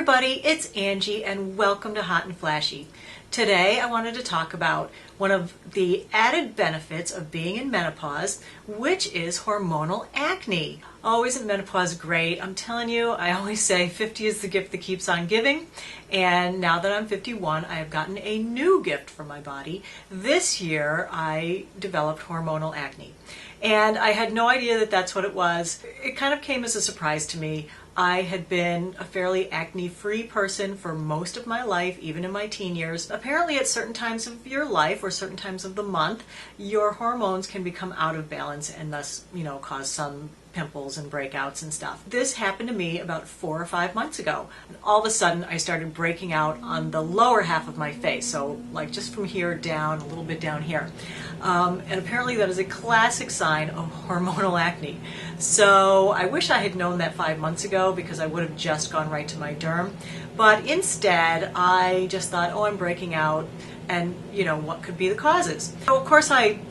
everybody, it's Angie and welcome to Hot and Flashy. Today I wanted to talk about one of the added benefits of being in menopause, which is hormonal acne. Oh, isn't menopause great? I'm telling you, I always say 50 is the gift that keeps on giving. And now that I'm 51, I have gotten a new gift for my body. This year I developed hormonal acne. And I had no idea that that's what it was. It kind of came as a surprise to me. I had been a fairly acne-free person for most of my life, even in my teen years. Apparently at certain times of your life or certain times of the month, your hormones can become out of balance and thus, cause some pimples and breakouts and stuff. This happened to me about 4 or 5 months ago. All of a sudden I started breaking out on the lower half of my face, so like just from here down, a little bit down here. And apparently that is a classic sign of hormonal acne. So I wish I had known that 5 months ago because I would have just gone right to my derm. But instead I just thought, oh, I'm breaking out and what could be the causes? So of course I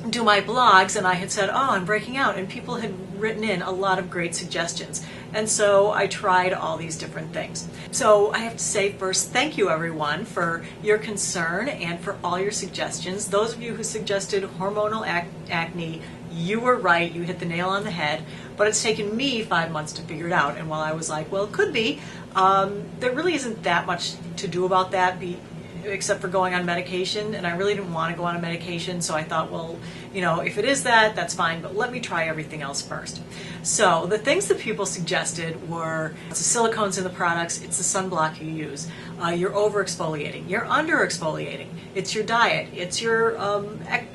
do my blogs and I had said, oh, I'm breaking out, and people had written in a lot of great suggestions. And so I tried all these different things. So I have to say first, thank you everyone for your concern and for all your suggestions. Those of you who suggested hormonal acne, you were right, you hit the nail on the head, but it's taken me 5 months to figure it out. And while I was like, well, it could be, there really isn't that much to do about that except for going on medication, and I really didn't want to go on a medication, so I thought, well, if it is that, that's fine, but let me try everything else first. So the things that people suggested were the silicones in the products, it's the sunblock you use, you're over-exfoliating, you're under-exfoliating, it's your diet, it's your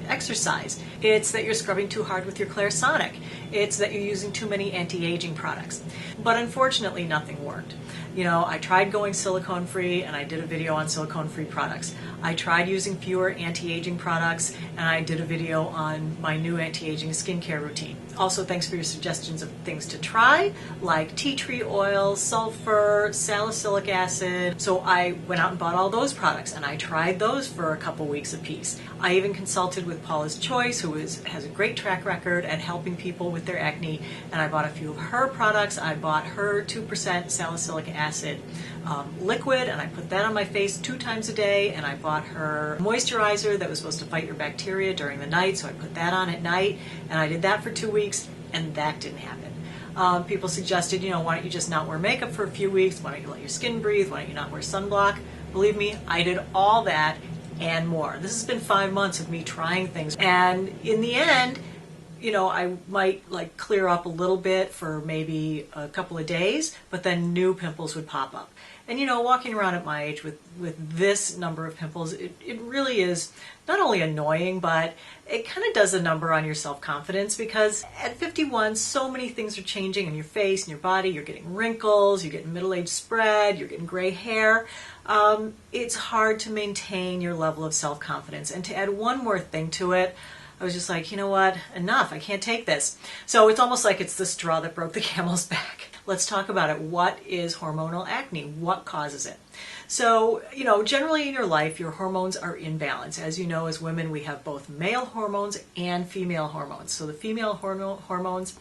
exercise, it's that you're scrubbing too hard with your Clarisonic, it's that you're using too many anti-aging products. But unfortunately, nothing worked. I tried going silicone-free, and I did a video on silicone-free products. I tried using fewer anti-aging products, and I did a video on my new anti-aging skincare routine. Also, thanks for your suggestions of things to try, like tea tree oil, sulfur, salicylic acid. So I went out and bought all those products, and I tried those for a couple weeks apiece. I even consulted with Paula's Choice, who has a great track record at helping people with their acne, and I bought a few of her products. I bought her 2% salicylic acid liquid, and I put that on my face 2 times a day, and I bought her moisturizer that was supposed to fight your bacteria during the night, so I put that on at night, and I did that for 2 weeks, and that didn't happen. People suggested, why don't you just not wear makeup for a few weeks, why don't you let your skin breathe, why don't you not wear sunblock? Believe me, I did all that and more. This has been 5 months of me trying things, and in the end, I might clear up a little bit for maybe a couple of days, but then new pimples would pop up. And walking around at my age with this number of pimples, it really is not only annoying, but it kind of does a number on your self-confidence, because at 51, so many things are changing in your face and your body. You're getting wrinkles, you're getting middle-age spread, you're getting gray hair. It's hard to maintain your level of self-confidence. And to add one more thing to it, I was just like, you know what, enough, I can't take this. So it's almost like it's the straw that broke the camel's back. Let's talk about it. What is hormonal acne? What causes it? So, generally in your life, your hormones are in balance. As you know, as women, we have both male hormones and female hormones. So the female hormones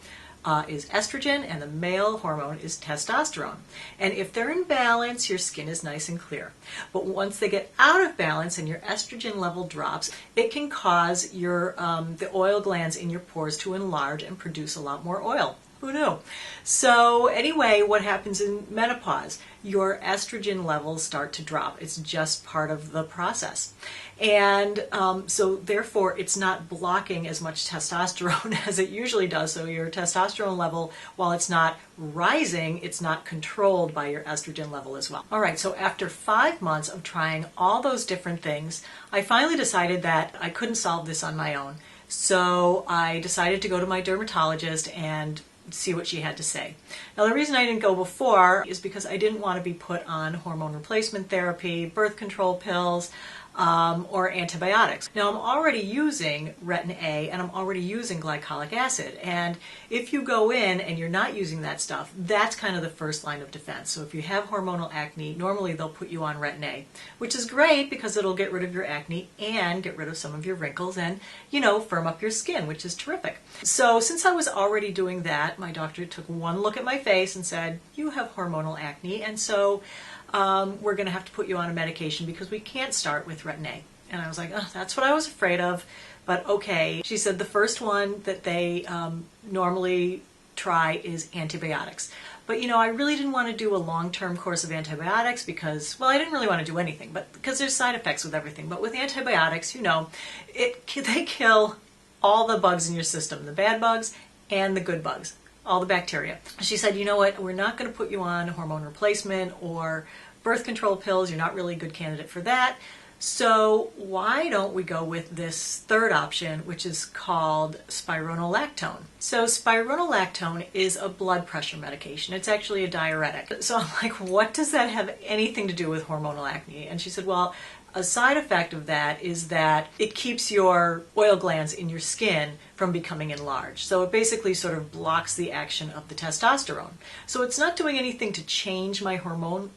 is estrogen, and the male hormone is testosterone. And if they're in balance, your skin is nice and clear. But once they get out of balance and your estrogen level drops, it can cause your the oil glands in your pores to enlarge and produce a lot more oil. Who knew? So anyway, what happens in menopause? Your estrogen levels start to drop. It's just part of the process. And so therefore, it's not blocking as much testosterone as it usually does. So your testosterone level, while it's not rising, it's not controlled by your estrogen level as well. All right, so after 5 months of trying all those different things, I finally decided that I couldn't solve this on my own. So I decided to go to my dermatologist and see what she had to say. Now, the reason I didn't go before is because I didn't want to be put on hormone replacement therapy, birth control pills. or antibiotics. Now I'm already using Retin-A and I'm already using glycolic acid, and if you go in and you're not using that stuff, that's kind of the first line of defense. So if you have hormonal acne, normally they'll put you on Retin-A, which is great because it'll get rid of your acne and get rid of some of your wrinkles and, you know, firm up your skin, which is terrific. So since I was already doing that, my doctor took one look at my face and said, you have hormonal acne, and so we're going to have to put you on a medication because we can't start with Retin-A. And I was like, oh, that's what I was afraid of, but okay. She said the first one that they normally try is antibiotics. But, you know, I really didn't want to do a long-term course of antibiotics because, well, I didn't really want to do anything, but because there's side effects with everything. But with antibiotics, you know, they kill all the bugs in your system, the bad bugs and the good bugs, all the bacteria. She said, you know what, we're not going to put you on hormone replacement or birth control pills. You're not really a good candidate for that. So why don't we go with this third option, which is called Spironolactone. So Spironolactone is a blood pressure medication. It's actually a diuretic. So I'm like, what does that have anything to do with hormonal acne? And she said, well, a side effect of that is that it keeps your oil glands in your skin from becoming enlarged. So it basically sort of blocks the action of the testosterone. So it's not doing anything to change my hormone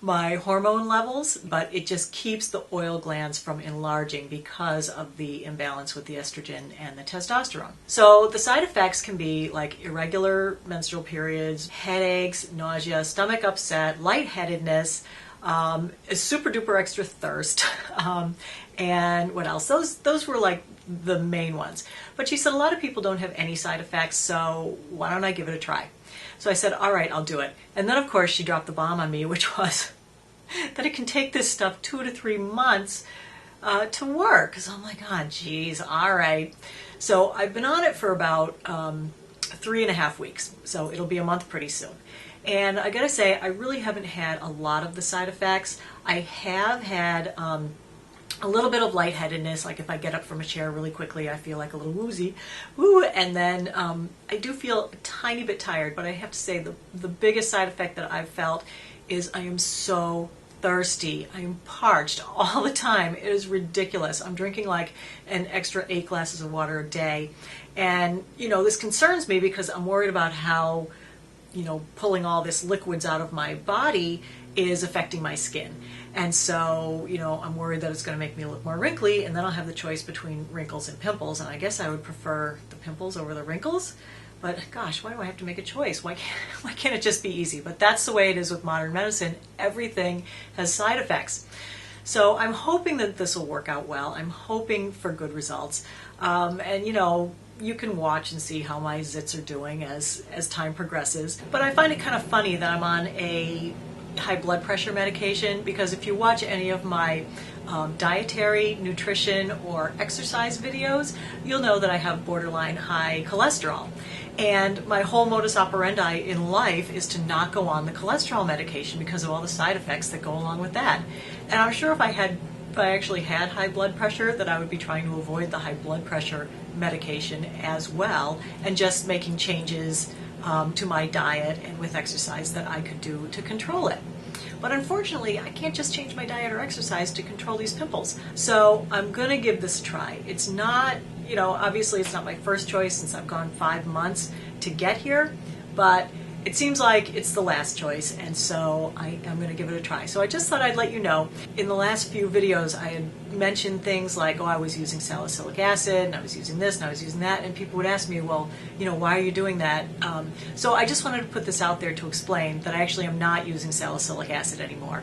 levels, but it just keeps the oil glands from enlarging because of the imbalance with the estrogen and the testosterone. So the side effects can be like irregular menstrual periods, headaches, nausea, stomach upset, lightheadedness, a super duper extra thirst, and what else? Those were like the main ones. But she said a lot of people don't have any side effects, so why don't I give it a try? So I said, all right, I'll do it. And then of course she dropped the bomb on me, which was that it can take this stuff 2 to 3 months to work. So I'm like, oh geez, all right. So I've been on it for about 3.5 weeks, so it'll be a month pretty soon. And I gotta say, I really haven't had a lot of the side effects. I have had a little bit of lightheadedness, like if I get up from a chair really quickly, I feel like a little woozy. Woo! And then I do feel a tiny bit tired, but I have to say the biggest side effect that I've felt is I am so thirsty. I am parched all the time. It is ridiculous. I'm drinking like an extra 8 glasses of water a day. And, you know, this concerns me because I'm worried about how, you know, pulling all this liquids out of my body is affecting my skin. And so, you know, I'm worried that it's going to make me look more wrinkly, and then I'll have the choice between wrinkles and pimples, and I guess I would prefer the pimples over the wrinkles. But gosh, why do I have to make a choice? Why can't it just be easy? But that's the way it is with modern medicine. Everything has side effects. So I'm hoping that this will work out well. I'm hoping for good results. And, you know, you can watch and see how my zits are doing as time progresses. But I find it kind of funny that I'm on a high blood pressure medication, because if you watch any of my dietary, nutrition, or exercise videos, you'll know that I have borderline high cholesterol. And my whole modus operandi in life is to not go on the cholesterol medication because of all the side effects that go along with that. And I'm sure if I actually had high blood pressure, that I would be trying to avoid the high blood pressure medication as well, and just making changes to my diet and with exercise that I could do to control it. But unfortunately, I can't just change my diet or exercise to control these pimples. So I'm going to give this a try. It's not, you know, obviously it's not my first choice since I've gone 5 months to get here, but it seems like it's the last choice, and so I'm going to give it a try. So I just thought I'd let you know. In the last few videos, I had mentioned things like, oh, I was using salicylic acid, and I was using this, and I was using that, and people would ask me, well, you know, why are you doing that? So I just wanted to put this out there to explain that I actually am not using salicylic acid anymore,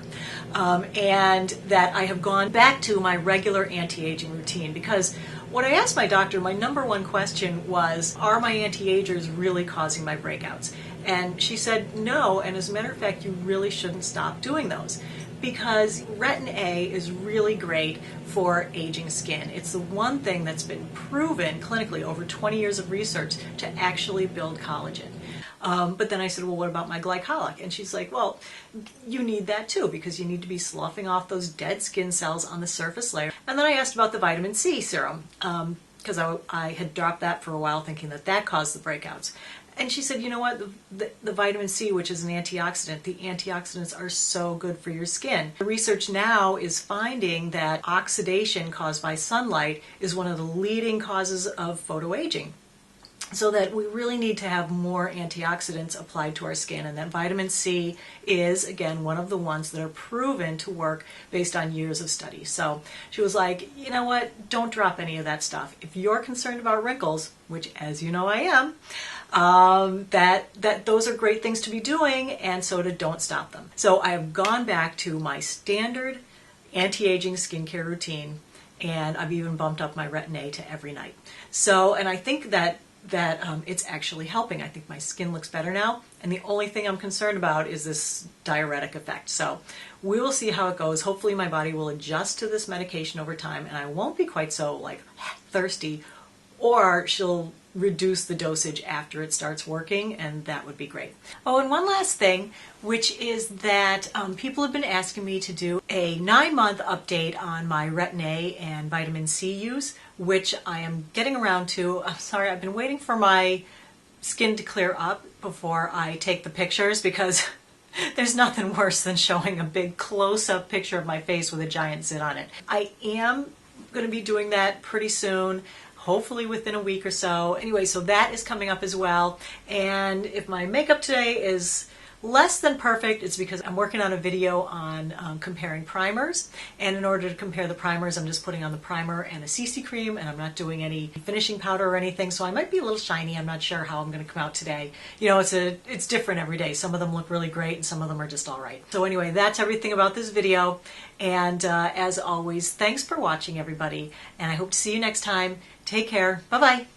and that I have gone back to my regular anti-aging routine, because when I asked my doctor, my number one question was, are my anti-agers really causing my breakouts? And she said no, and as a matter of fact, you really shouldn't stop doing those, because Retin-A is really great for aging skin. It's the one thing that's been proven clinically over 20 years of research to actually build collagen. But then I said, well, what about my glycolic? And she's like, well, you need that too, because you need to be sloughing off those dead skin cells on the surface layer. And then I asked about the vitamin C serum, because I had dropped that for a while thinking that that caused the breakouts. And she said, you know what, the vitamin C, which is an antioxidant, the antioxidants are so good for your skin. The research now is finding that oxidation caused by sunlight is one of the leading causes of photoaging. So that we really need to have more antioxidants applied to our skin, and that vitamin C is, again, one of the ones that are proven to work based on years of study. So she was like, you know what, don't drop any of that stuff. If you're concerned about wrinkles, which as you know I am, that those are great things to be doing, and so don't stop them. So I have gone back to my standard anti-aging skincare routine, and I've even bumped up my Retin-A to every night. So, and I think that it's actually helping. I think my skin looks better now, and the only thing I'm concerned about is this diuretic effect. So we will see how it goes. Hopefully my body will adjust to this medication over time, and I won't be quite so like thirsty, or she'll reduce the dosage after it starts working, and that would be great. Oh, and one last thing, which is that people have been asking me to do a 9-month update on my Retin-A and vitamin C use, which I am getting around to. I'm sorry, I've been waiting for my skin to clear up before I take the pictures, because there's nothing worse than showing a big close-up picture of my face with a giant zit on it. I am going to be doing that pretty soon, hopefully within a week or so. Anyway, so that is coming up as well. And if my makeup today is less than perfect, it's because I'm working on a video on comparing primers. And in order to compare the primers, I'm just putting on the primer and a CC cream, and I'm not doing any finishing powder or anything. So I might be a little shiny. I'm not sure how I'm going to come out today. You know, it's different every day. Some of them look really great, and some of them are just all right. So anyway, that's everything about this video. And as always, thanks for watching, everybody. And I hope to see you next time. Take care. Bye-bye.